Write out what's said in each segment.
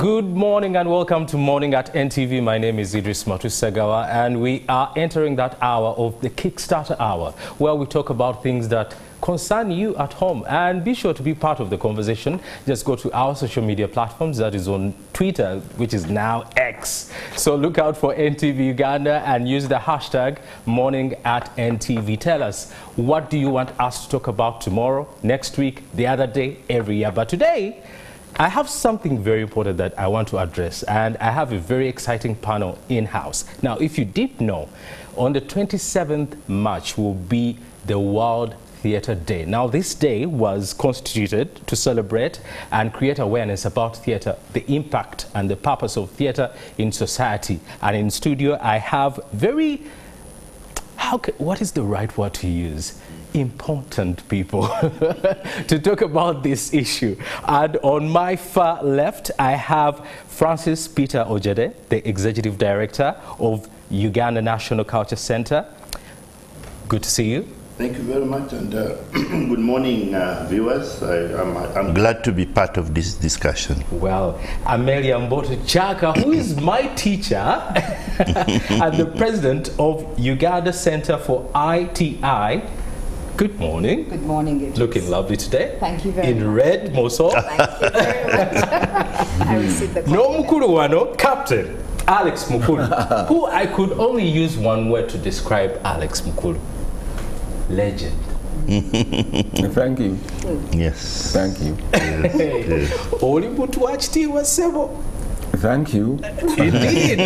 Good morning and welcome to Morning at NTV. My name is Idris Matusagawa and we are entering that hour of the Kickstarter Hour where we talk about things that concern you at home. And be sure to be part of the conversation. Just go to our social media platforms, that is on Twitter, which is now X. So look out for NTV Uganda and use the hashtag Morning at NTV. Tell us, what do you want us to talk about tomorrow, next week, the other day, every year? But today, I have something very important that I want to address, and I have a very exciting panel in-house. Now, if you didn't know, on the 27th March will be the World Theatre Day. Now, this day was constituted to celebrate and create awareness about theatre, the impact and the purpose of theatre in society. And in studio, I have very, what is the right word to use? Important people to talk about this issue. And on my far left, I have Peter Ojede, the Executive Director of Uganda National Culture Centre. Good to see you. Thank you very much, and good morning, viewers. I'm glad to be part of this discussion. Well, Amelia Mbotto Kyaka, who is my teacher and the president of Uganda Centre for ITI. Good morning. Good morning, Idris. Looking lovely today. Thank you very much. In red, Moso. Thank you very much. I received the No Mukulu wano, Captain Alex Mukulu, who I could only use one word to describe Alex Mukulu. Legend. Thank you. Yes. Thank you. Only but watch TV Sebo. Thank you. Indeed.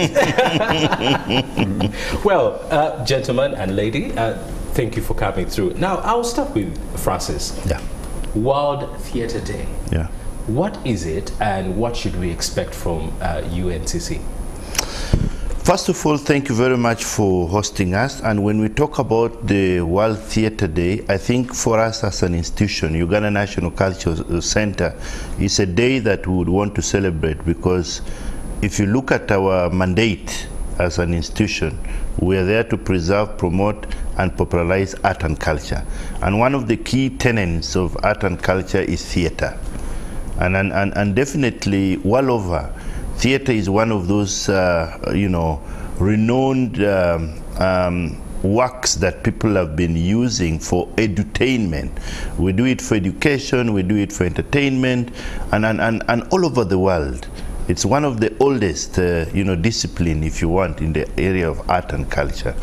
Well, gentlemen and lady, thank you for coming through. Now, I'll start with Francis. Yeah. World Theatre Day. Yeah. What is it and what should we expect from UNCC? First of all, thank you very much for hosting us. And when we talk about the World Theatre Day, I think for us as an institution, Uganda National Culture Centre, is a day that we would want to celebrate, because if you look at our mandate as an institution, we are there to preserve, promote, and popularize art and culture. And one of the key tenets of art and culture is theatre. And definitely, well over, theatre is one of those, renowned works that people have been using for edutainment. We do it for education, we do it for entertainment, and all over the world. It's one of the oldest, discipline, if you want, in the area of art and culture.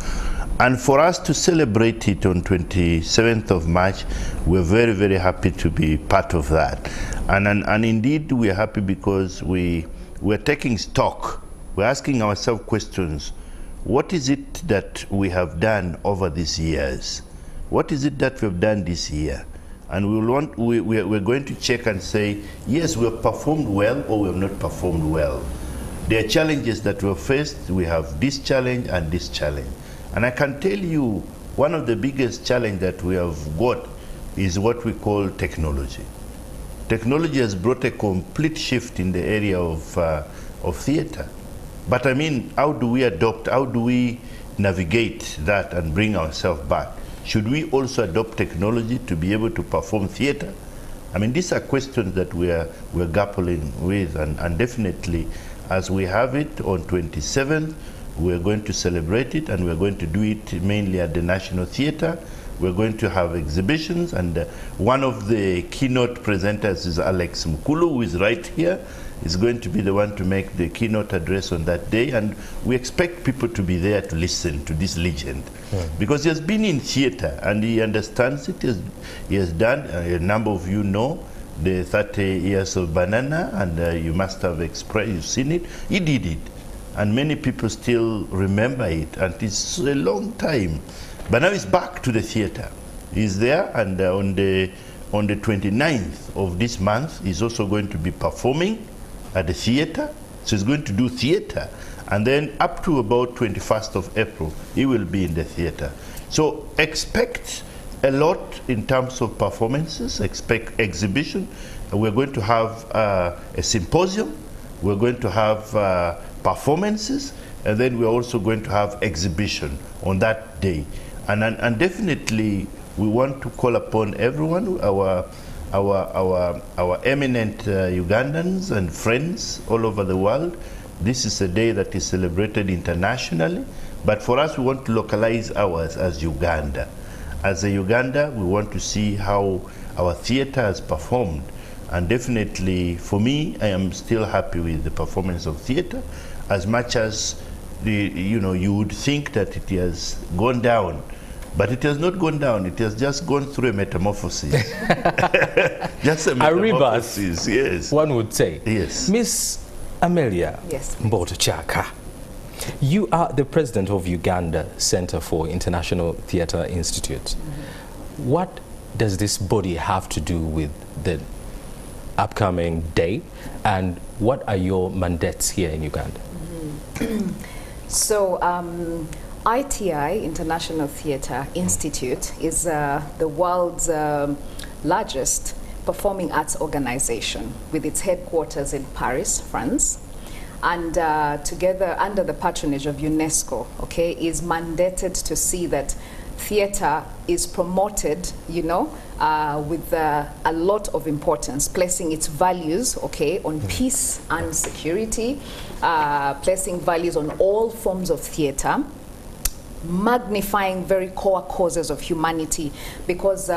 And for us to celebrate it on 27th of March, we're very, very happy to be part of that. And indeed, we're happy because we're taking stock. We're asking ourselves questions. What is it that we have done over these years? What is it that we've done this year? And we're going to check and say, yes, we have performed well or we have not performed well. There are challenges that we've faced. We have this challenge and this challenge. And I can tell you, one of the biggest challenges that we have got is what we call technology. Technology has brought a complete shift in the area of theatre. But I mean, how do we adopt, how do we navigate that and bring ourselves back? Should we also adopt technology to be able to perform theatre? I mean, these are questions that we're grappling with, and definitely, as we have it on 27th, we're going to celebrate it, and we're going to do it mainly at the National Theatre. We're going to have exhibitions, and one of the keynote presenters is Alex Mukulu, who is right here. He's going to be the one to make the keynote address on that day, and we expect people to be there to listen to this legend. Because he has been in theatre and he understands it. He has done, a number of you know, the 30 years of Banana, and you must have you've seen it. He did it, and many people still remember it, and it's a long time. But now he's back to the theatre. He's there, and on the 29th of this month, he's also going to be performing at the theatre. So he's going to do theatre. And then up to about 21st of April, he will be in the theatre. So expect a lot in terms of performances, expect exhibition. We're going to have a symposium. We're going to have performances. And then we're also going to have exhibition on that day. And definitely, we want to call upon everyone, our our eminent Ugandans and friends all over the world. This is a day that is celebrated internationally, but for us, we want to localize ours as Uganda. As a Uganda, we want to see how our theater has performed. And definitely, for me, I am still happy with the performance of theater, as much as you would think that it has gone down. But it has not gone down. It has just gone through a metamorphosis. Just a metamorphosis, yes. One would say. Yes. Miss Amelia Mbotto Kyaka, you are the president of Uganda Centre for International Theatre Institute. What does this body have to do with the upcoming day, and what are your mandates here in Uganda? So, ITI, International Theatre Institute, is the world's largest performing arts organization with its headquarters in Paris, France. And together, under the patronage of UNESCO, is mandated to see that theatre is promoted, with a lot of importance, placing its values, on peace and security, placing values on all forms of theatre, magnifying very core causes of humanity, because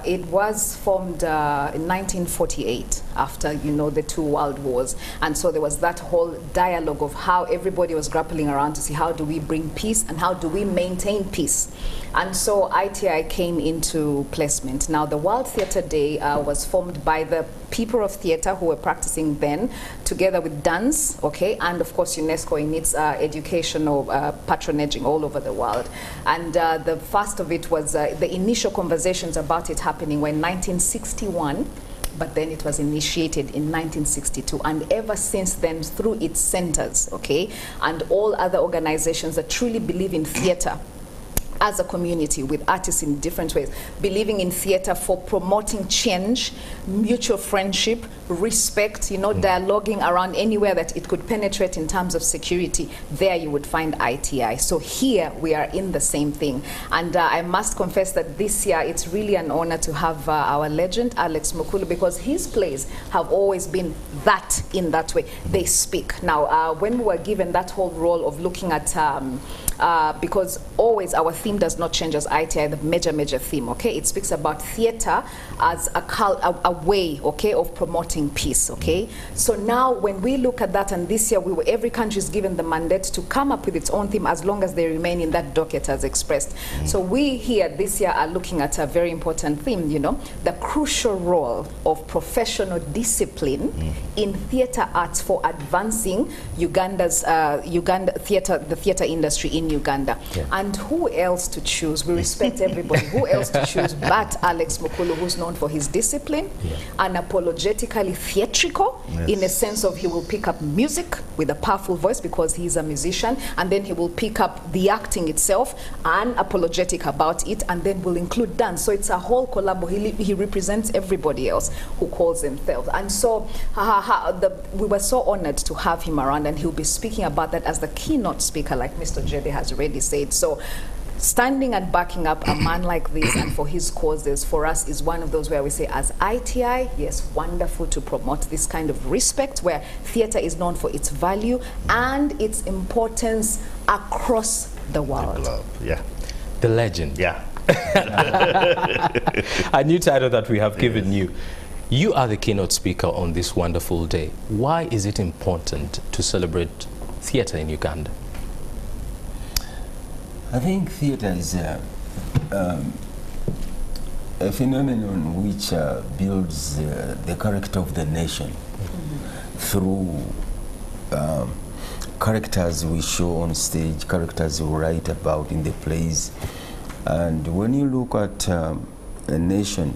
it was formed in 1948 after the 2 world wars, and so there was that whole dialogue of how everybody was grappling around to see how do we bring peace and how do we maintain peace. And so ITI came into placement. Now the World Theatre Day was formed by the people of theatre who were practicing then, together with dance, and of course UNESCO in its educational patronaging all over the world. And the first of it was the initial conversations about it happening were in 1961, but then it was initiated in 1962, and ever since then, through its centers, and all other organizations that truly believe in theatre as a community with artists in different ways, believing in theatre for promoting change, mutual friendship, respect, dialoguing around anywhere that it could penetrate in terms of security, there you would find ITI. So here we are in the same thing. And I must confess that this year it's really an honor to have our legend, Alex Mukulu, because his plays have always been that in that way. They speak. Now, when we were given that whole role of looking at because always our theme does not change as ITI, the major theme, it speaks about theatre as a way, of promoting peace, So now when we look at that, and this year every country is given the mandate to come up with its own theme as long as they remain in that docket as expressed. So we here this year are looking at a very important theme, the crucial role of professional discipline in theatre arts for advancing Uganda's the theatre industry in Uganda. And who else to choose? We respect everybody. Who else to choose but Alex Mukulu, who's known for his discipline, unapologetically theatrical, in a sense of he will pick up music with a powerful voice because he's a musician, and then he will pick up the acting itself, unapologetic about it, and then will include dance. So it's a whole collab. He represents everybody else who calls themselves. And so we were so honored to have him around, and he'll be speaking about that as the keynote speaker, like Mr. Ojede has already said. So standing and backing up a man like this and for his causes, for us, is one of those where we say, as ITI, yes, wonderful to promote this kind of respect where theatre is known for its value and its importance across the world. The legend. A new title that we have given you. You are the keynote speaker on this wonderful day. Why is it important to celebrate theatre in Uganda? I think theatre is a phenomenon which builds the character of the nation through characters we show on stage, characters we write about in the plays. And when you look at a nation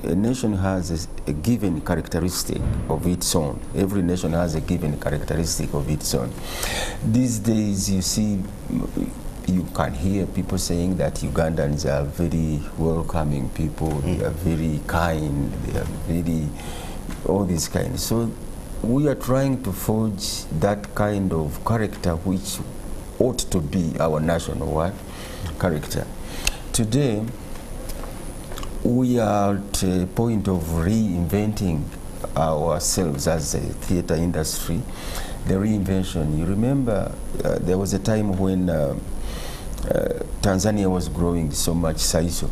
has a given characteristic of its own. Every nation has a given characteristic of its own. These days, you see, you can hear people saying that Ugandans are very welcoming people, they are very kind, they are very, all these kinds. So we are trying to forge that kind of character which ought to be our national character. Today, we are at a point of reinventing ourselves as a theatre industry. The reinvention, you remember there was a time when Tanzania was growing so much sisal,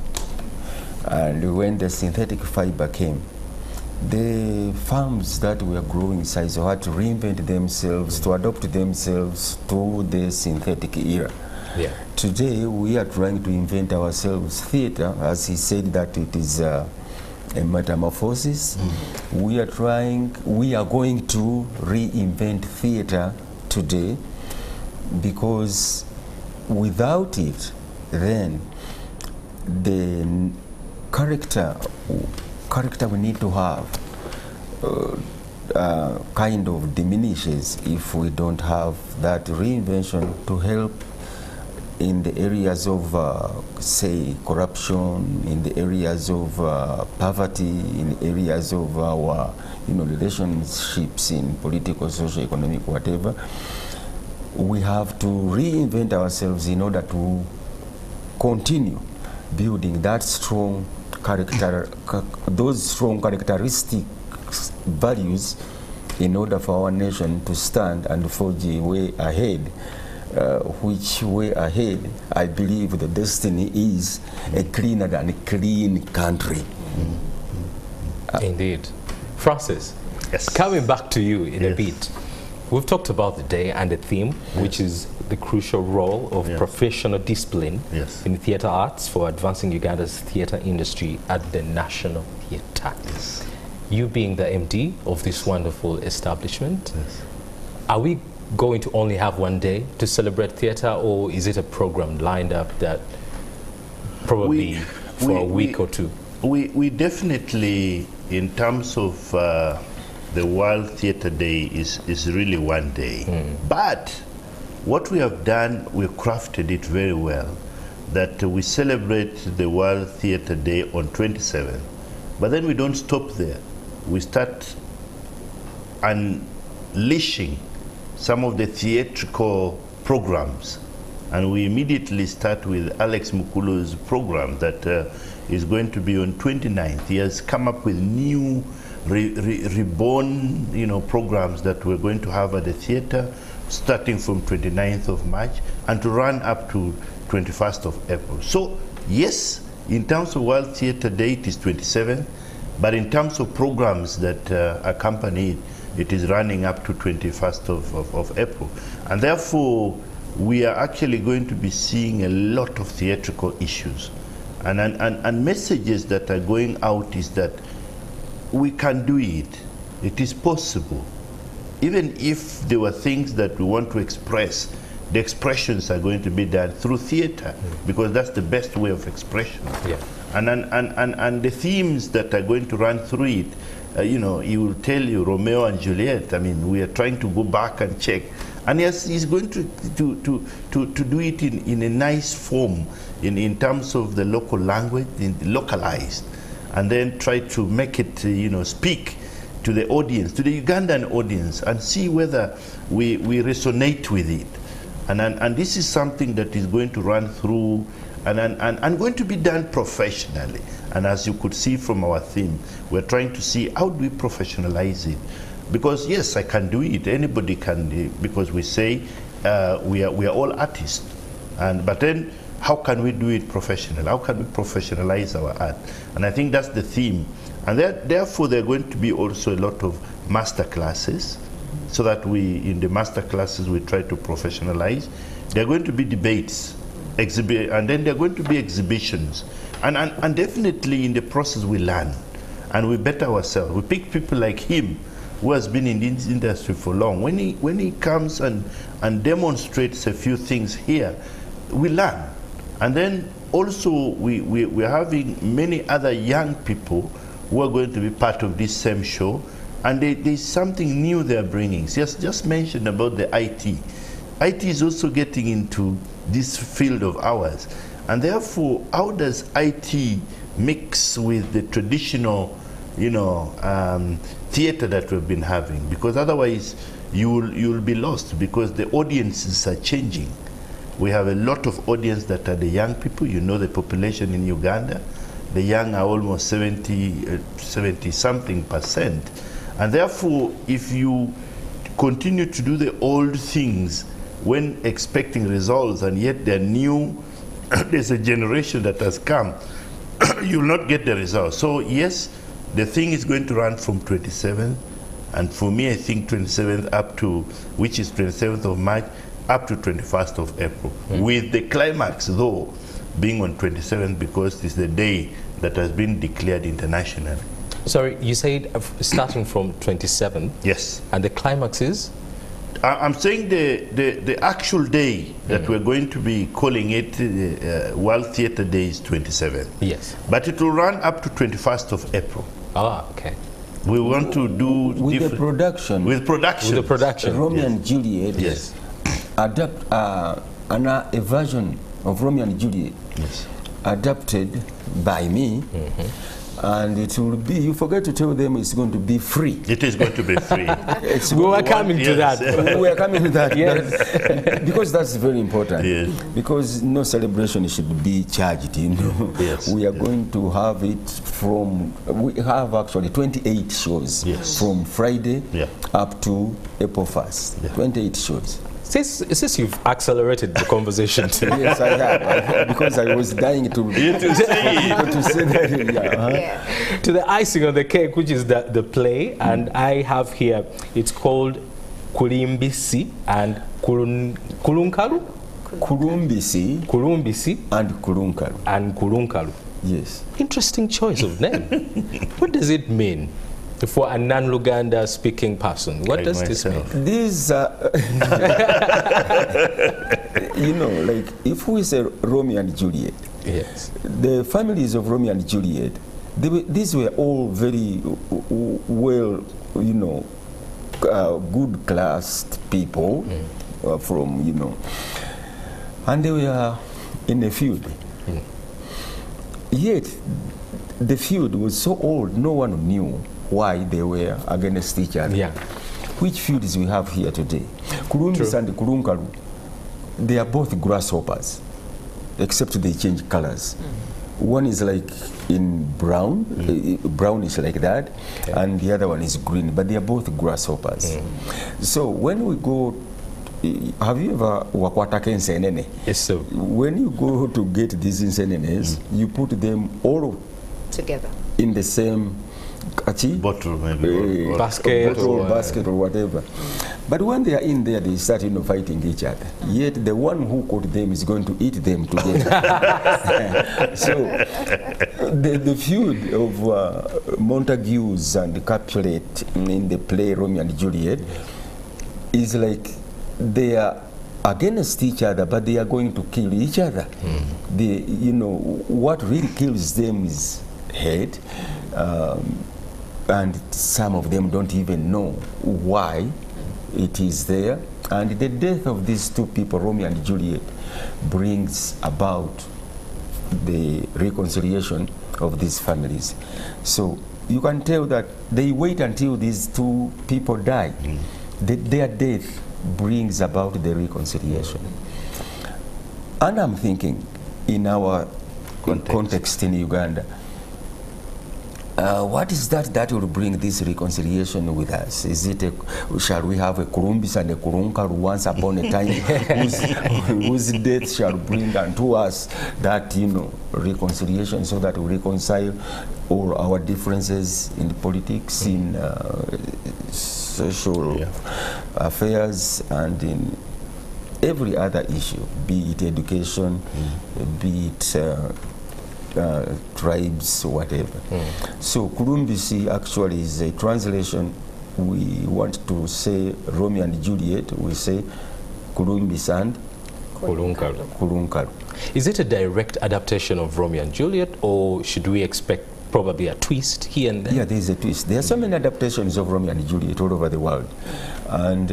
and when the synthetic fiber came, the farms that were growing sisal had to reinvent themselves, to adopt themselves to the synthetic era. Yeah. Today we are trying to invent ourselves theatre, as he said that it is a metamorphosis. We are going to reinvent theatre today, because without it, then the character we need to have kind of diminishes if we don't have that reinvention to help in the areas of, say, corruption, in the areas of poverty, in the areas of our, relationships in political, social, economic, whatever. We have to reinvent ourselves in order to continue building that strong character, those strong characteristic values, in order for our nation to stand and forge a way ahead. Which way ahead, I believe the destiny is a cleaner and clean country. Indeed. Francis, Yes. coming back to you in a Yes. bit, we've talked about the day and the theme, which is the crucial role of professional discipline Yes. in theatre arts for advancing Uganda's theatre industry at the National Theatre. Yes. You being the MD of this wonderful establishment, Yes. are we going to only have one day to celebrate theatre, or is it a program lined up that probably for a week or two? We definitely, in terms of the World Theatre Day, is really one day. But what we have done, we've crafted it very well, that we celebrate the World Theatre Day on 27th. But then we don't stop there. We start unleashing some of the theatrical programs, and we immediately start with Alex Mukulu's program that is going to be on 29th. He has come up with new reborn programs that we're going to have at the theatre starting from 29th of March and to run up to 21st of April. So yes, in terms of World Theatre Day, it is 27th, but in terms of programs that accompany it, it is running up to 21st of April. And therefore, we are actually going to be seeing a lot of theatrical issues. And messages that are going out is that we can do it. It is possible. Even if there were things that we want to express, the expressions are going to be done through theatre, because that's the best way of expression. Yeah. And the themes that are going to run through it, he will tell you Romeo and Juliet. I mean, we are trying to go back and check. And he's going to do it in a nice form, in terms of the local language, localized, and then try to make it, speak to the audience, to the Ugandan audience, and see whether we resonate with it. And this is something that is going to run through and going to be done professionally. And as you could see from our theme, we're trying to see how do we professionalize it. Because yes, I can do it, anybody can do it, because we say we are all artists. But then how can we do it professionally? How can we professionalize our art? And I think that's the theme. And therefore there are going to be also a lot of master classes, so that in the master classes we try to professionalize. There are going to be debates, and then there are going to be exhibitions. And definitely in the process we learn and we better ourselves. We pick people like him, who has been in this industry for long. When he comes and demonstrates a few things here, we learn. And then also we're having many other young people who are going to be part of this same show, and there's something new they're bringing. Just mentioned about the IT. IT is also getting into this field of ours. And therefore, how does IT mix with the traditional, theater that we've been having? Because otherwise, you'll be lost, because the audiences are changing. We have a lot of audience that are the young people. The population in Uganda the young are almost 70-something%. And therefore, if you continue to do the old things when expecting results, and yet they're new, there's a generation that has come, you'll not get the results. So yes, the thing is going to run from 27th, and for me, I think 27th up to, which is 27th of March, up to 21st of April, with the climax, though, being on 27th, because it's the day that has been declared internationally. Sorry, you said starting from 27th? Yes. And the climax is? I'm saying the actual day that we're going to be calling it World Theatre Day is 27th. Yes. But it will run up to 21st of April. Ah, okay. We want to do with the production. With production. With the production. Romeo Yes. and Juliet. Yes. Adapt a version of Romeo and Juliet. Yes. Adapted by me. And it will be, you forget to tell them it's going to be free. It is going to be free. We were coming to that. We are coming to that. Yes. Because that's very important. Yes. Because no celebration should be charged, you know. Yes. We are going to have it from, we have actually 28 shows. Yes. From Friday up to April 1st. Yeah. 28 shows. Since you've accelerated the conversation today. Yes, I have. Because I was dying to say that. Yeah. To the icing on the cake, which is the play, and I have here, it's called Kulimbisi and Kulunkalu? Kulumbisi and Kulunkalu. And Kulunkalu. Yes. Interesting choice of name. What does it mean for a non-Luganda speaking person? What does this mean? These you know, like if we say Romeo and Juliet, yes, the families of Romeo and Juliet, these were all very well, you know, good classed people from, you know, and they were in a feud. Yet the feud was so old, no one knew why they were against each other. Yeah. Which feuds we have here today? Kulumbis and Kulunkalu, they are both grasshoppers, except they change colors. One is like in brown, brownish like that, and the other one is green, but they are both grasshoppers. So when we go, have you ever wakwataka insenene? Yes, sir. When you go to get these insenenes, you put them all together in the same bottle, maybe, basket, or basket or whatever. But when they are in there, they start, you know, fighting each other. Yet the one who caught them is going to eat them together. So the feud of Montagues and Capulet in the play Romeo and Juliet is like they are against each other, but they are going to kill each other. You know, what really kills them is hate. And some of them don't even know why it is there. And the death of these two people, Romeo and Juliet, brings about the reconciliation of these families. So you can tell that they wait until these two people die. Their death brings about the reconciliation. And I'm thinking, in our context in Uganda, what is that will bring this reconciliation with us? Is it shall we have a Kurumbis and a Kurunkalu once upon a time whose death shall bring unto us that, you know, reconciliation, so that we reconcile all our differences in politics, in social affairs, and in every other issue, be it education, be it tribes, whatever. So Kulumbisi actually is a translation. We want to say Romeo and Juliet, we say Kulumbis and Kulunkalu. Is it a direct adaptation of Romeo and Juliet, or should we expect probably a twist here and there? Yeah, there is a twist. There are so many adaptations of Romeo and Juliet all over the world, and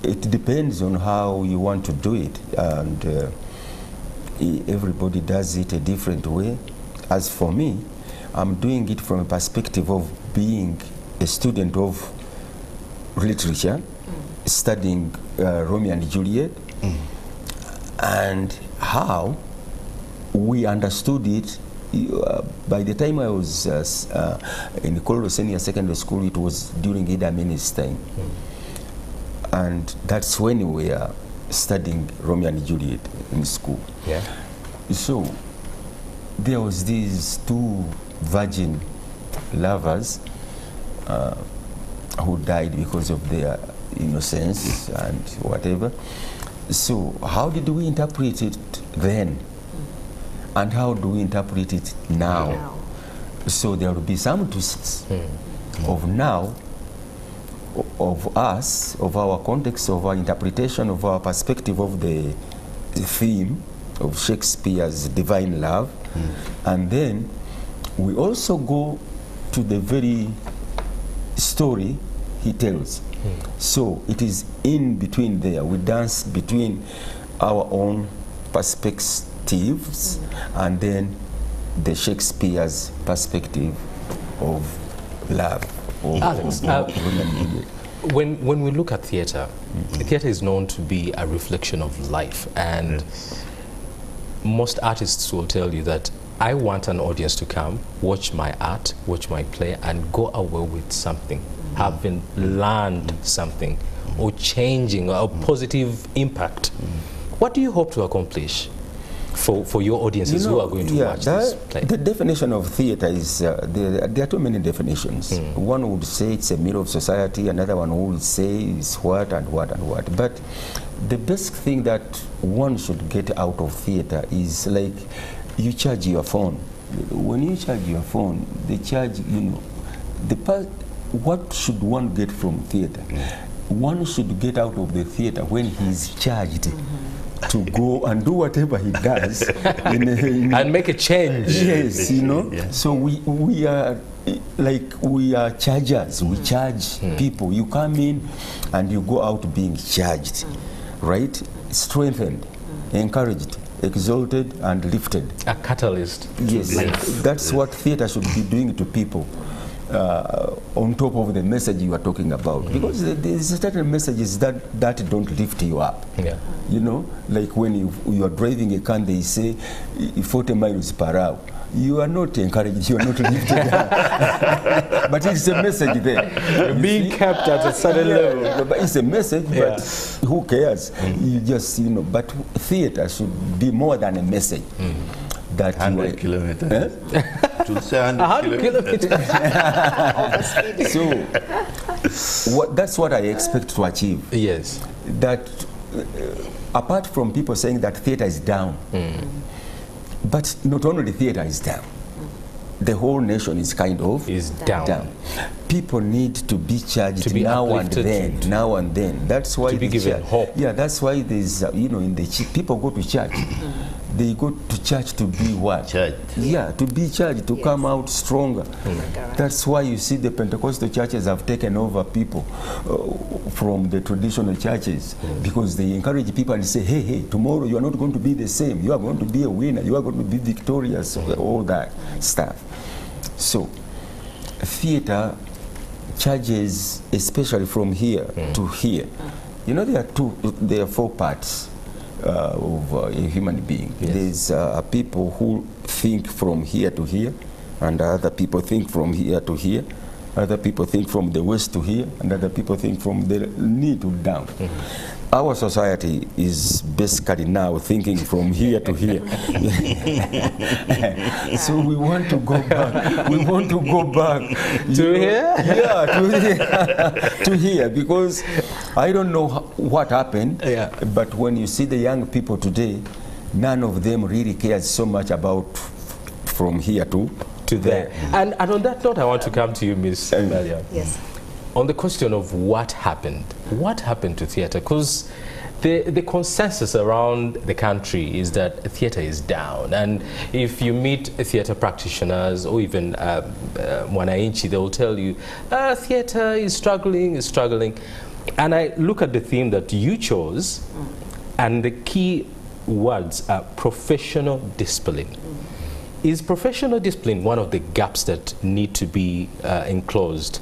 it depends on how you want to do it, and everybody does it a different way. As for me, I'm doing it from a perspective of being a student of literature, studying Romeo and Juliet, and how we understood it by the time I was in Kololo Senior Secondary School, it was during Idi Amin's time. And that's when we were studying Romeo and Juliet in school. Yeah. So there was these two virgin lovers who died because of their innocence and whatever. So how did we interpret it then? And how do we interpret it now? So there will be some twists of now, of us, of our context, of our interpretation, of our perspective of the theme of Shakespeare's divine love. And then we also go to the very story he tells. So it is in between there. We dance between our own perspectives and then the Shakespeare's perspective of love. Alex, when we look at theatre, theatre is known to be a reflection of life, and most artists will tell you that I want an audience to come, watch my art, watch my play, and go away with something, having learned something, or changing, or a positive impact. What do you hope to accomplish for your audiences who are going to watch this play? The definition of theatre is, there are too many definitions. One would say it's a mirror of society, another one would say it's what and what and what. But the best thing that one should get out of theatre is like you charge your phone. When you charge your phone, the charge, what should one get from theatre? One should get out of the theatre when he's charged to go and do whatever he does and make a change. Yes, So we are like, we are chargers. We charge people. You come in and you go out being charged, right? Strengthened, encouraged, exalted and lifted. A catalyst. Yes, that's what theatre should be doing to people. On top of the message you are talking about, because there's certain messages that don't lift you up. Like when you are driving a car, they say 40 miles per hour. You are not encouraged, you are not lifted up. But it's a message there. Being kept at a certain level. But it's a message, but who cares? You just, but theatre should be more than a message. That 100 kilometers. To say 100 kilometers. So that's what I expect to achieve. Yes. That apart from people saying that theatre is down, but not only theatre is down, the whole nation is kind of down. People need to be charged now and then. That's why to be given hope. Yeah, that's why there's in the people go to church. They go to church to be what? Charged. Yeah, to be charged, to come out stronger. That's why you see the Pentecostal churches have taken over people from the traditional churches, because they encourage people and say, hey, tomorrow you are not going to be the same. You are going to be a winner. You are going to be victorious, all that stuff. So, theatre charges, especially from here to here. There are four parts of a human being. There's people who think from here to here, and other people think from here to here. Other people think from the west to here, and other people think from the knee to down. Our society is basically now thinking from here to here. So we want to go back. We want to go back. To here? Yeah, to here. To here, because I don't know what happened, but when you see the young people today, none of them really cares so much about from here to there. And on that note, I want to come to you, Miss Amelia. Yes. On the question of what happened to theatre, because the consensus around the country is that theatre is down, and if you meet theatre practitioners or even Mwananchi, they will tell you theatre is struggling. And I look at the theme that you chose, and the key words are professional discipline. Is professional discipline one of the gaps that need to be enclosed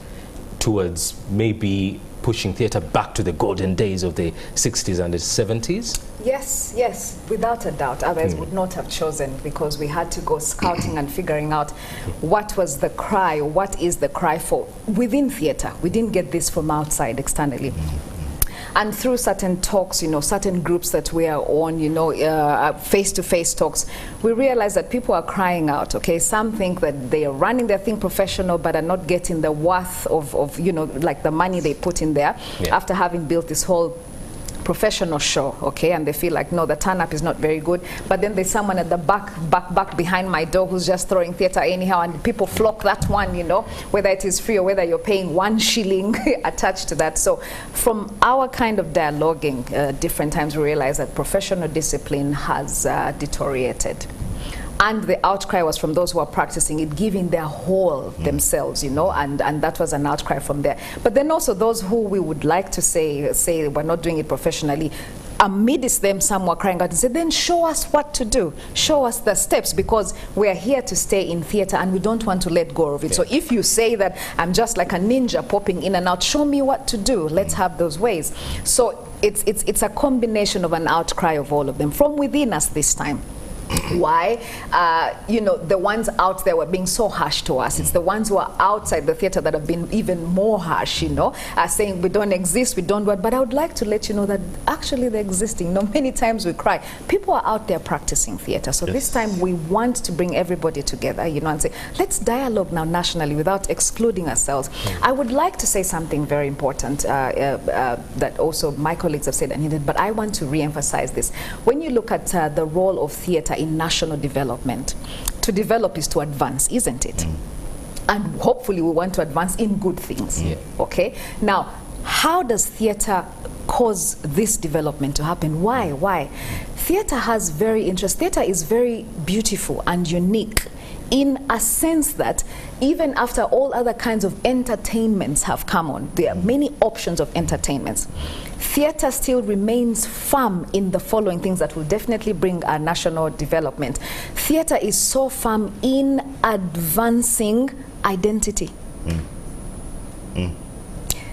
towards maybe pushing theatre back to the golden days of the 60s and the 70s? Yes, yes, without a doubt. Others would not have chosen, because we had to go scouting and figuring out what was the cry, or what is the cry for within theatre. We didn't get this from outside, externally. And through certain talks, you know, certain groups that we are on, you know, face-to-face talks, we realize that people are crying out, okay? Some think that they are running their thing professional, but are not getting the worth of you know, like the money they put in there after having built this whole professional show, okay? And they feel like, no, the turn-up is not very good. But then there's someone at the back behind my door who's just throwing theatre anyhow, and people flock that one, you know, whether it is free or whether you're paying 1 shilling attached to that. So from our kind of dialoguing, different times we realize that professional discipline has deteriorated. And the outcry was from those who are practicing it, giving their whole themselves, you know, and that was an outcry from there. But then also those who we would like to say we're not doing it professionally, amidst them some were crying out and said, then show us what to do. Show us the steps, because we are here to stay in theatre and we don't want to let go of it. So if you say that I'm just like a ninja popping in and out, show me what to do. Let's have those ways. So it's a combination of an outcry of all of them from within us this time. Why? You know, the ones out there were being so harsh to us. It's the ones who are outside the theatre that have been even more harsh, you know, saying we don't exist, we don't what. But I would like to let you know that actually they're existing. You know, many times we cry. People are out there practicing theatre. So this time we want to bring everybody together, you know, and say, let's dialogue now nationally without excluding ourselves. I would like to say something very important that also my colleagues have said and hinted, but I want to re-emphasize this. When you look at the role of theatre in national development, to develop is to advance, isn't it? And hopefully we want to advance in good things. Okay, now how does theatre cause this development to happen? Why? Theatre has theatre is very beautiful and unique in a sense that even after all other kinds of entertainments have come on, there are many options of entertainments, theatre still remains firm in the following things that will definitely bring our national development. Theatre is so firm in advancing identity.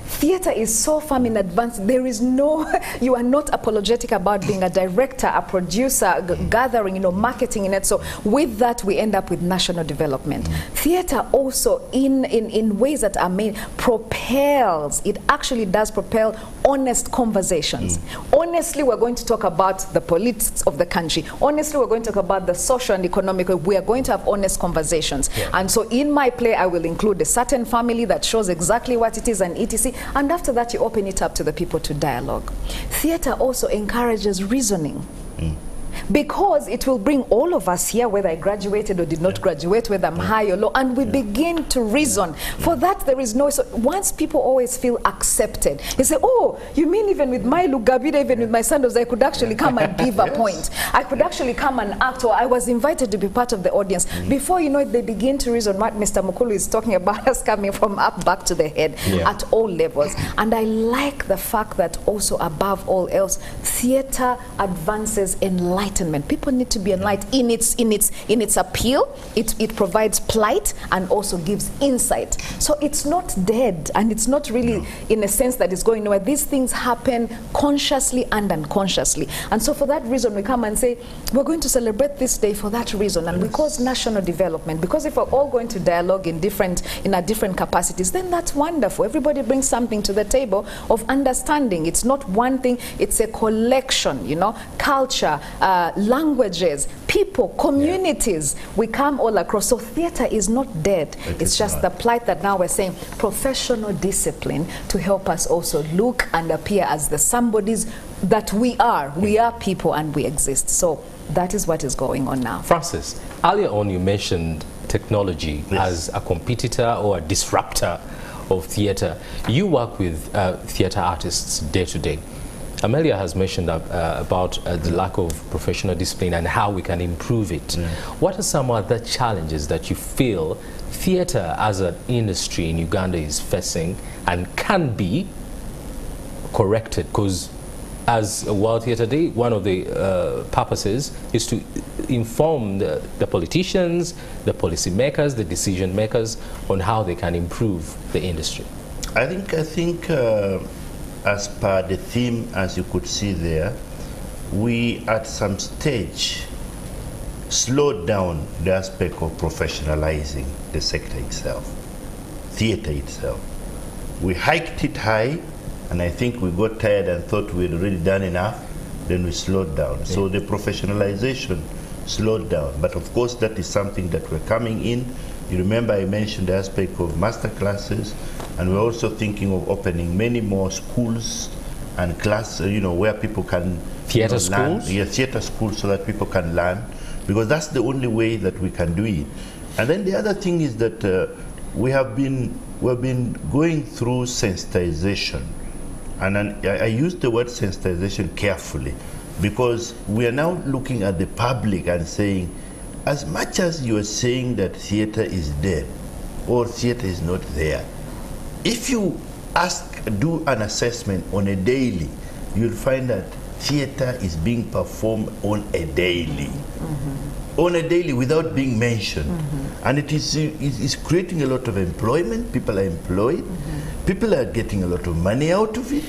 Theatre is so firm in advance. There is no, you are not apologetic about being a director, a producer, gathering, you know, marketing in it. So with that, we end up with national development. Theatre also, in ways that are made, propels, it actually does propel honest conversations. Honestly, we're going to talk about the politics of the country. Honestly, we're going to talk about the social and economic. We are going to have honest conversations. And so in my play, I will include a certain family that shows exactly what it is and etc. And after that, you open it up to the people to dialogue. Theatre also encourages reasoning. Because it will bring all of us here, whether I graduated or did not graduate, whether I'm high or low, and we begin to reason. For that, there is no... So once people always feel accepted, they say, oh, you mean even with my Lugabida, even with my sandals, I could actually come and give a point. I could actually come and act, or I was invited to be part of the audience. Before you know it, they begin to reason what Mr. Mukulu is talking about, us coming from up back to the head at all levels. And I like the fact that also above all else, theatre advances enlightenment. People need to be enlightened in its appeal. It provides plight and also gives insight. So it's not dead, and it's not really in a sense that it's going nowhere. These things happen consciously and unconsciously. And so for that reason, we come and say, we're going to celebrate this day for that reason. And we cause national development, because if we're all going to dialogue in our different capacities, then that's wonderful. Everybody brings something to the table of understanding. It's not one thing, it's a collection, you know, culture, languages, people, communities. We come all across. So theatre is not dead. It's just the plight that now we're saying professional discipline to help us also look and appear as the somebodies that we are. We are people and we exist. So that is what is going on now. Francis, earlier on you mentioned technology as a competitor or a disruptor of theatre. You work with theatre artists day to day. Amelia has mentioned about the lack of professional discipline and how we can improve it. What are some other challenges that you feel theatre as an industry in Uganda is facing and can be corrected? Because as a World Theatre Day, one of the purposes is to inform the politicians, the policy makers, the decision makers on how they can improve the industry. I think as per the theme, as you could see there, we at some stage slowed down the aspect of professionalizing the sector itself, theater itself. We hiked it high, and I think we got tired and thought we'd already done enough, then we slowed down. Yeah. So the professionalization slowed down. But of course, that is something that we're coming in. You remember I mentioned the aspect of master classes, and we're also thinking of opening many more schools and classes, where people can theater learn. schools? Yeah, theater schools, so that people can learn, because that's the only way that we can do it. And then the other thing is that we've been going through sensitization, and I use the word sensitization carefully, because we are now looking at the public and saying, as much as you are saying that theater is dead or theater is not there, if you do an assessment on a daily, you'll find that theater is being performed on a daily. Mm-hmm. On a daily without being mentioned. Mm-hmm. And it is creating a lot of employment. People are employed. Mm-hmm. People are getting a lot of money out of it.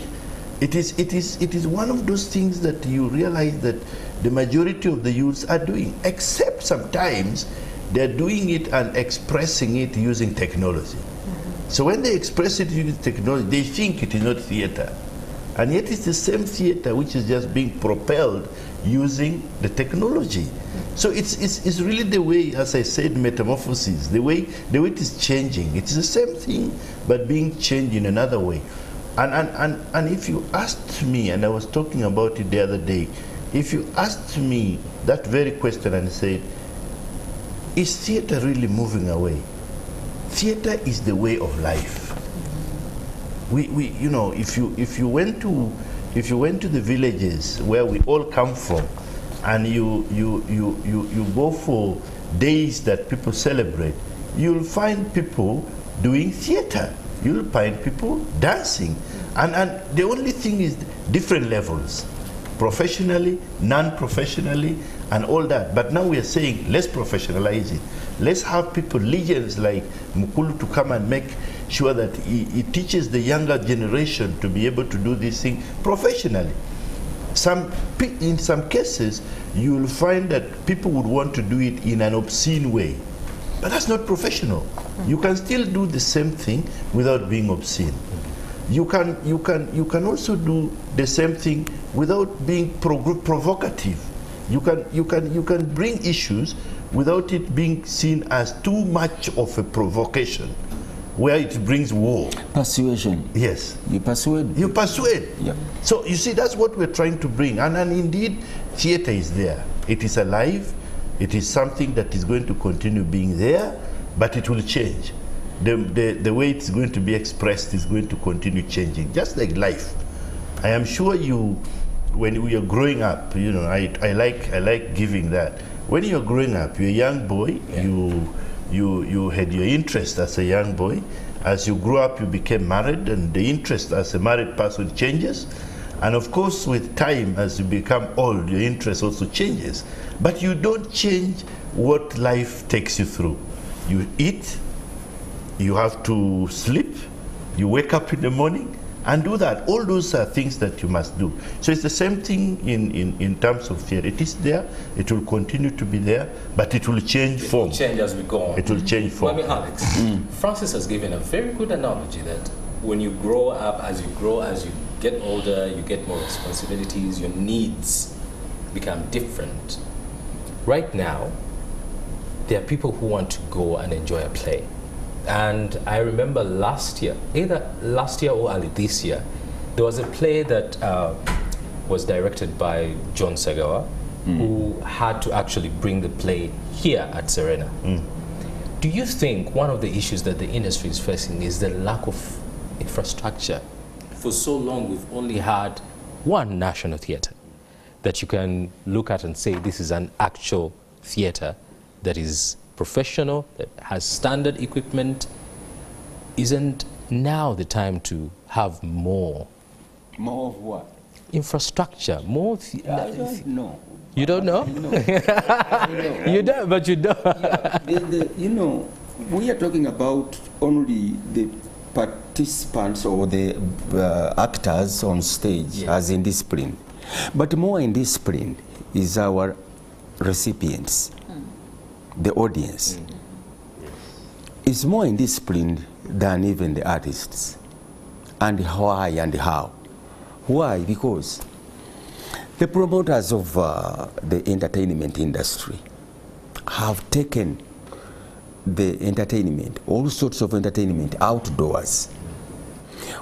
It is one of those things that you realize that the majority of the youths are doing, except sometimes they're doing it and expressing it using technology. Mm-hmm. So when they express it using technology, they think it is not theater. And yet it's the same theater which is just being propelled using the technology. So it's really the way, as I said, metamorphosis, the way it is changing. It's the same thing, but being changed in another way. And if you asked me, and I was talking about it the other day, if you asked me that very question and said, is theater really moving away? Theater is the way of life. If you went to the villages where we all come from, and you go for days that people celebrate, you'll find people doing theater. You'll find people dancing, and the only thing is different levels, professionally, non-professionally, and all that. But now we are saying, let's professionalize it. Let's have people, legends like Mukulu, to come and make sure that he teaches the younger generation to be able to do this thing professionally. In some cases, you will find that people would want to do it in an obscene way, but that's not professional. You can still do the same thing without being obscene. You can also do the same thing without being provocative. You can bring issues without it being seen as too much of a provocation, where it brings war. Persuasion. Yes. You persuade. You persuade. Yeah. So you see, that's what we're trying to bring. And indeed, theater is there. It is alive. It is something that is going to continue being there, but it will change. The way it's going to be expressed is going to continue changing, just like life. I am sure when we are growing up, I like giving that. When you're growing up, you're a young boy, yeah. You had your interest as a young boy. As you grew up, you became married, and the interest as a married person changes. And of course, with time, as you become old, your interest also changes. But you don't change what life takes you through. You eat, you have to sleep, you wake up in the morning, and do that. All those are things that you must do. So it's the same thing in terms of theater. It is there, it will continue to be there, but it will change form. It will change as we go on. It will change form. Well, Alex, Francis has given a very good analogy that when you grow up, as you get older, you get more responsibilities, your needs become different. Right now, there are people who want to go and enjoy a play. And I remember last year, either last year or early this year, there was a play that was directed by John Segawa, who had to actually bring the play here at Serena. Do you think one of the issues that the industry is facing is the lack of infrastructure? For so long, we've only had one national theatre that you can look at and say this is an actual theatre that is professional, that has standard equipment. Isn't now the time to have more? More of what? Infrastructure, more. I don't know. You don't know? No. You don't, but you don't. Yeah, we are talking about only the participants or the actors on stage as indisciplined. But more indisciplined is our recipients, the audience. Is more indisciplined than even the artists. And why and how? Why? Because the promoters of the entertainment industry have taken the entertainment, all sorts of entertainment, outdoors,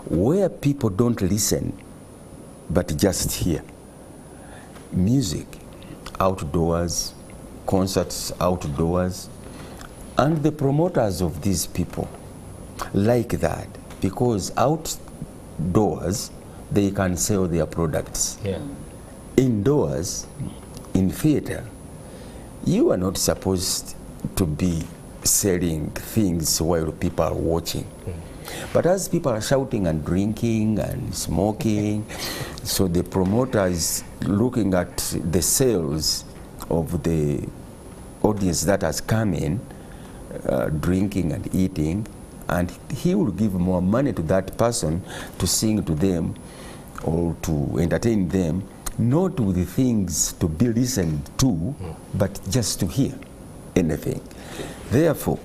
where people don't listen but just hear. Music outdoors, concerts outdoors, and the promoters of these people like that because outdoors they can sell their products. Indoors, in theater, you are not supposed to be selling things while people are watching. But as people are shouting and drinking and smoking, so the promoter is looking at the sales of the audience that has come in, drinking and eating, and he will give more money to that person to sing to them or to entertain them, not with the things to be listened to, but just to hear anything. Therefore,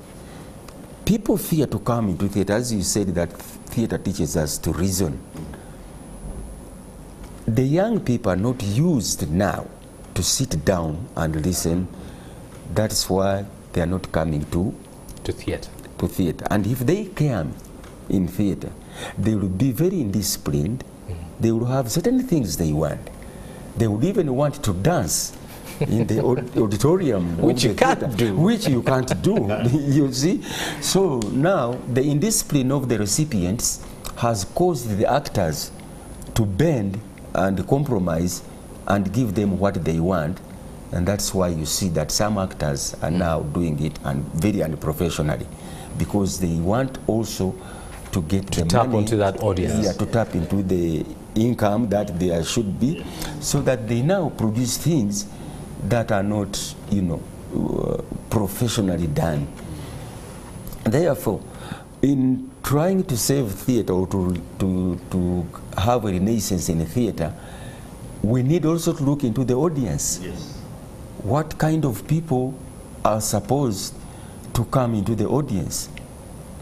people fear to come into theater. As you said, that theater teaches us to reason. The young people are not used now to sit down and listen. That's why they are not coming to theater. And if they come in theater, they will be very indisciplined. They will have certain things they want. They would even want to dance in the auditorium, which you can't do. Which you can't do, you see. So now the indiscipline of the recipients has caused the actors to bend and compromise and give them what they want, and that's why you see that some actors are now doing it and very unprofessionally, because they want also to get the money, tap into that audience. Yeah, to tap into the income that there should be, so that they now produce things that are not, you know, professionally done. Therefore, in trying to save theater or to have a renaissance in theater, we need also to look into the audience. What kind of people are supposed to come into the audience?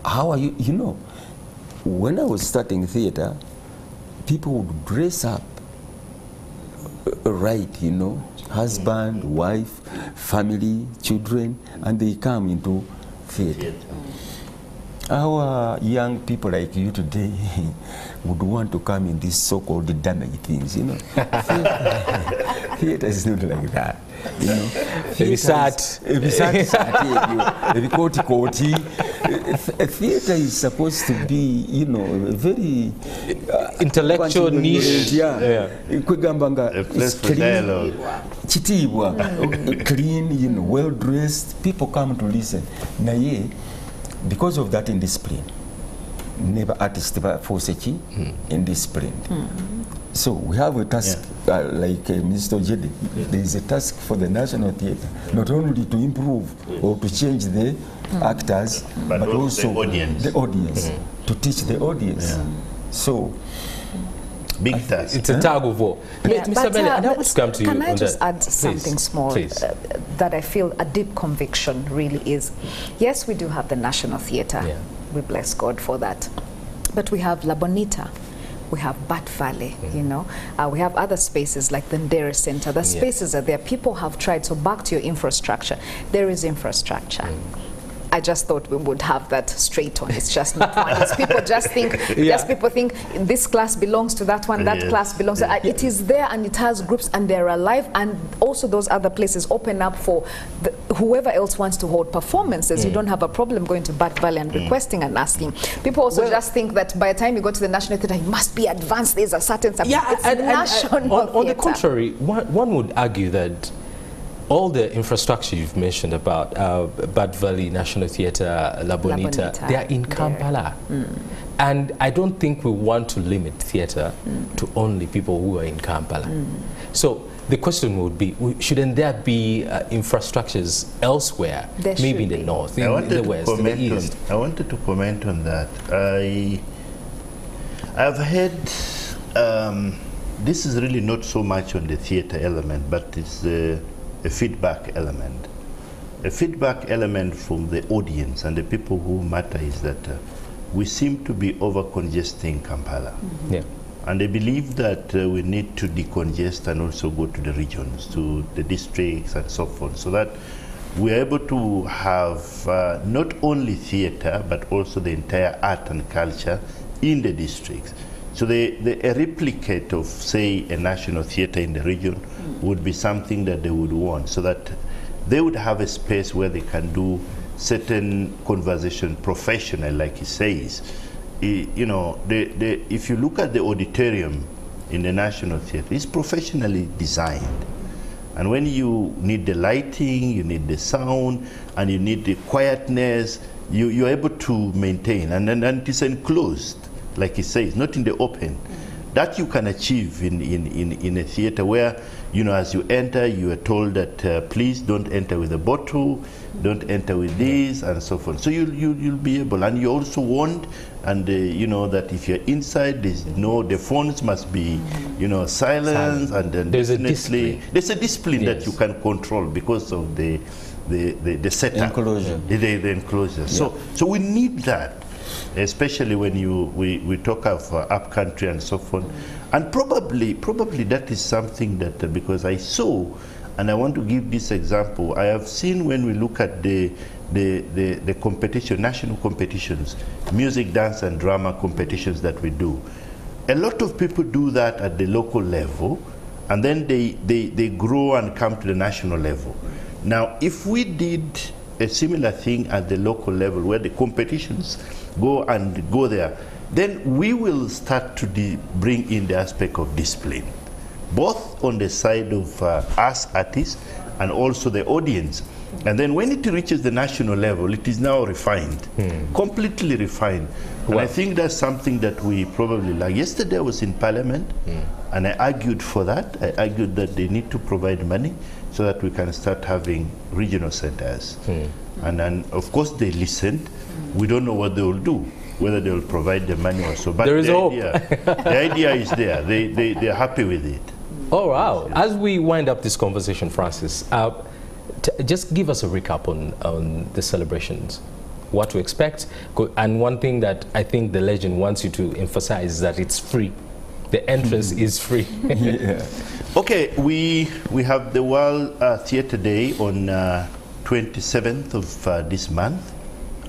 How are you know, when I was starting theater, people would dress up right, you know, husband, wife, family, children, and they come into theater. Our young people like you today would want to come in these so-called damaged things, you know. Theater is not like that, you know. Theater is supposed to be, you know, a very intellectual niche. Clean, you know, well-dressed. People come to listen. Because of that indiscipline, never artist force indiscipline. So we have a task like Mr. Ojede. There is a task for the National Theatre, not only to improve or to change the actors, but also the audience, to teach the audience. So big task. It's a tug of war. Mr. Amelia, I want to come to you. Can I just add something small that I feel a deep conviction really is? Yes, we do have the National Theatre. We bless God for that. But we have La Bonita. We have Bat Valley, you know. We have other spaces like the Uganda Centre. The spaces are there. People have tried. So back to your infrastructure. There is infrastructure. I just thought we would have that straight on. It's just not one. It's people just think, just people think this class belongs to that one, that class belongs to it is there, and it has groups, and they're alive, and also those other places open up for whoever else wants to hold performances. You don't have a problem going to Bat Valley and requesting and asking. People also just think that by the time you go to the National Theatre, you must be advanced. There's a certain subject. It's national on the contrary, one would argue that all the infrastructure you've mentioned about Bad Valley National Theatre, La Bonita, they are in Kampala. And I don't think we want to limit theatre to only people who are in Kampala. So the question would be, shouldn't there be infrastructures elsewhere, maybe in the north, in the west, in the east? I wanted to comment on that. I've heard, this is really not so much on the theatre element, but it's a feedback element. A feedback element from the audience and the people who matter is that we seem to be over-congesting Kampala. Yeah. And they believe that we need to decongest and also go to the regions, to the districts and so forth, so that we're able to have not only theatre, but also the entire art and culture in the districts. So a replicate of, say, a national theatre in the region would be something that they would want, so that they would have a space where they can do certain conversation professional, like he says. You know, if you look at the auditorium in the National Theatre, it's professionally designed. And when you need the lighting, you need the sound, and you need the quietness, you're able to maintain. And then it is enclosed, like he says, not in the open. That you can achieve in a theatre where, you know, as you enter, you are told that please don't enter with a bottle, don't enter with this, and so forth. So you'll be able, and you also want, and you know, that if you're inside, the phones must be, you know, silent, and then there's a discipline. There's a discipline that you can control because of the setup, enclosure. The enclosure. Yeah. So we need that, especially when we talk of upcountry and so forth. And probably that is something that, because I saw, and I want to give this example, I have seen when we look at the competition, national competitions, music, dance and drama competitions that we do, a lot of people do that at the local level, and then they grow and come to the national level. Now, if we did a similar thing at the local level, where the competitions go there, then we will start to bring in the aspect of discipline, both on the side of us artists and also the audience. And then when it reaches the national level, it is now refined, completely refined. And I think that's something that we probably like. Yesterday I was in Parliament, and I argued for that. I argued that they need to provide money so that we can start having regional centers. And then, of course, they listened. We don't know what they will do, whether they will provide the money or so. But there is hope. The idea is there. They're happy with it. Oh, wow. As we wind up this conversation, Francis, just give us a recap on the celebrations, what to expect. And one thing that I think the legend wants you to emphasize is that it's free. The entrance is free. Okay, we have the World Theatre Day on 27th of this month,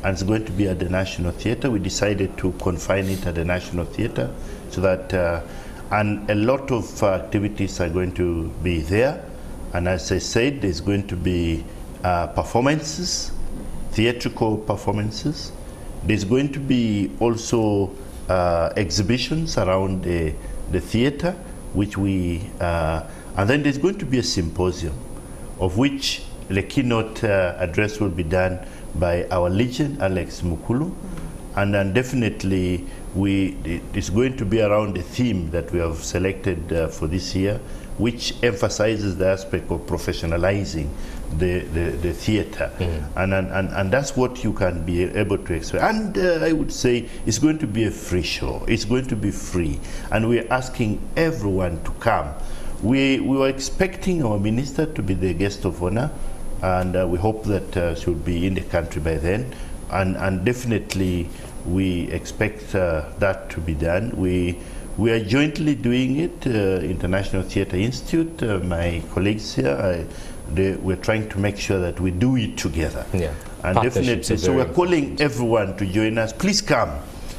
and it's going to be at the National Theatre. We decided to confine it at the National Theatre so that, and a lot of activities are going to be there. And as I said, there's going to be performances, theatrical performances. There's going to be also exhibitions around the theatre, which and then there's going to be a symposium, of which the keynote address will be done by our legend, Alex Mukulu. And then definitely it's going to be around the theme that we have selected for this year, which emphasizes the aspect of professionalizing the theatre. And that's what you can be able to expect. And I would say it's going to be a free show. It's going to be free. And we're asking everyone to come. We were expecting our minister to be the guest of honor, and we hope that she'll be in the country by then. And definitely we expect that to be done. We are jointly doing it, International Theatre Institute, my colleagues here, we're trying to make sure that we do it together. Yeah. And definitely, so we're calling everyone to join us. Please come.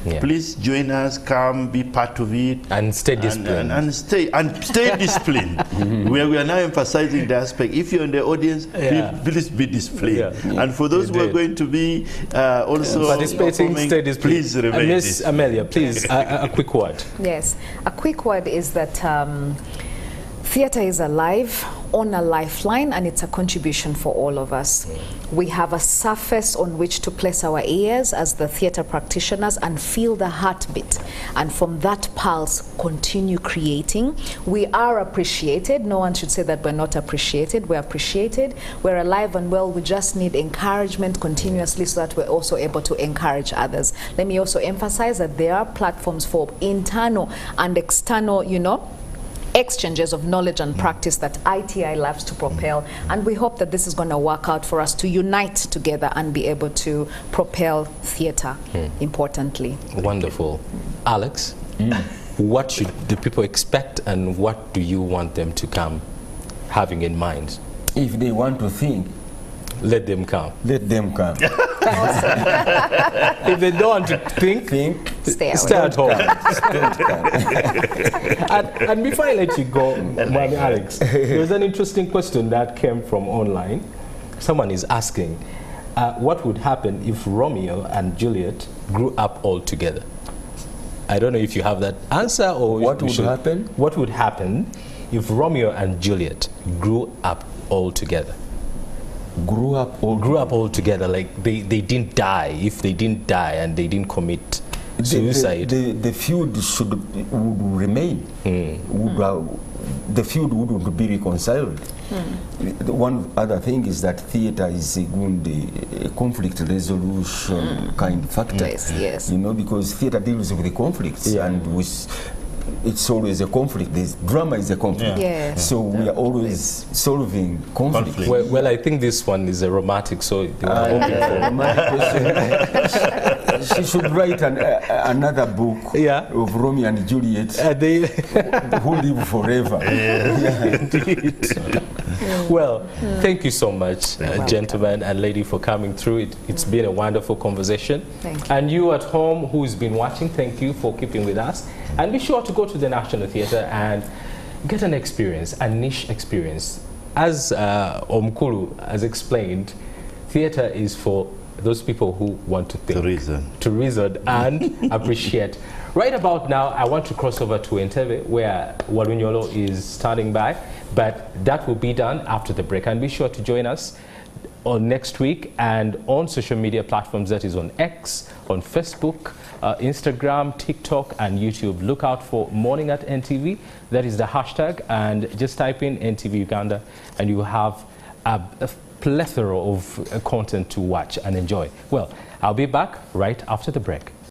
Yeah. Please join us, come, be part of it. And stay disciplined. And stay disciplined. We are now emphasizing the aspect. If you're in the audience, please be disciplined. Yeah. And for those who are going to be also participating, stay disciplined. Please remain Miss Amelia, please, a quick word. Yes, a quick word is that theatre is alive. on a lifeline, and it's a contribution for all of us. We have a surface on which to place our ears as the theatre practitioners and feel the heartbeat, and from that pulse continue creating. We are appreciated. No one should say that we're not appreciated. We're appreciated. We're alive and well. We just need encouragement continuously so that we're also able to encourage others. Let me also emphasize that there are platforms for internal and external, you know, exchanges of knowledge and practice that ITI loves to propel, and we hope that this is going to work out for us to unite together and be able to propel theatre importantly. Wonderful. Alex, what should the people expect, and what do you want them to come having in mind? If they want to think, let them come. let them come. If they don't want to think, Stay at home. Don't come. And before I let you go, Mami Alex, there was an interesting question that came from online. Someone is asking, what would happen if Romeo and Juliet grew up all together? I don't know if you have that answer, or What would happen? What would happen if Romeo and Juliet grew up all together? Grew up all together, like they didn't die. If they didn't die and they didn't commit suicide, the feud would remain. The feud wouldn't be reconciled. One other thing is that theatre is a good conflict resolution kind of factor. Yes. You know, because theatre deals with the conflicts, and it's always a conflict. Drama is a conflict. So we are always solving conflict. Well, I think this one is a romantic, so they were She should write another book of Romeo and Juliet who live forever. Indeed. Well, thank you so much, gentlemen and lady, for coming through. It's been a wonderful conversation. Thank you. And you at home who's been watching, thank you for keeping with us. And be sure to go to the National Theatre and get an experience, a niche experience. As Mukulu has explained, theatre is for those people who want to think, to reason and appreciate. Right about now, I want to cross over to Entebbe, where Walunyolo is standing by, but that will be done after the break. And be sure to join us on next week and on social media platforms, that is on X, on Facebook, Instagram, TikTok, and YouTube. Look out for Morning at NTV. That is the hashtag, and just type in NTV Uganda, and you have a plethora of content to watch and enjoy. Well, I'll be back right after the break.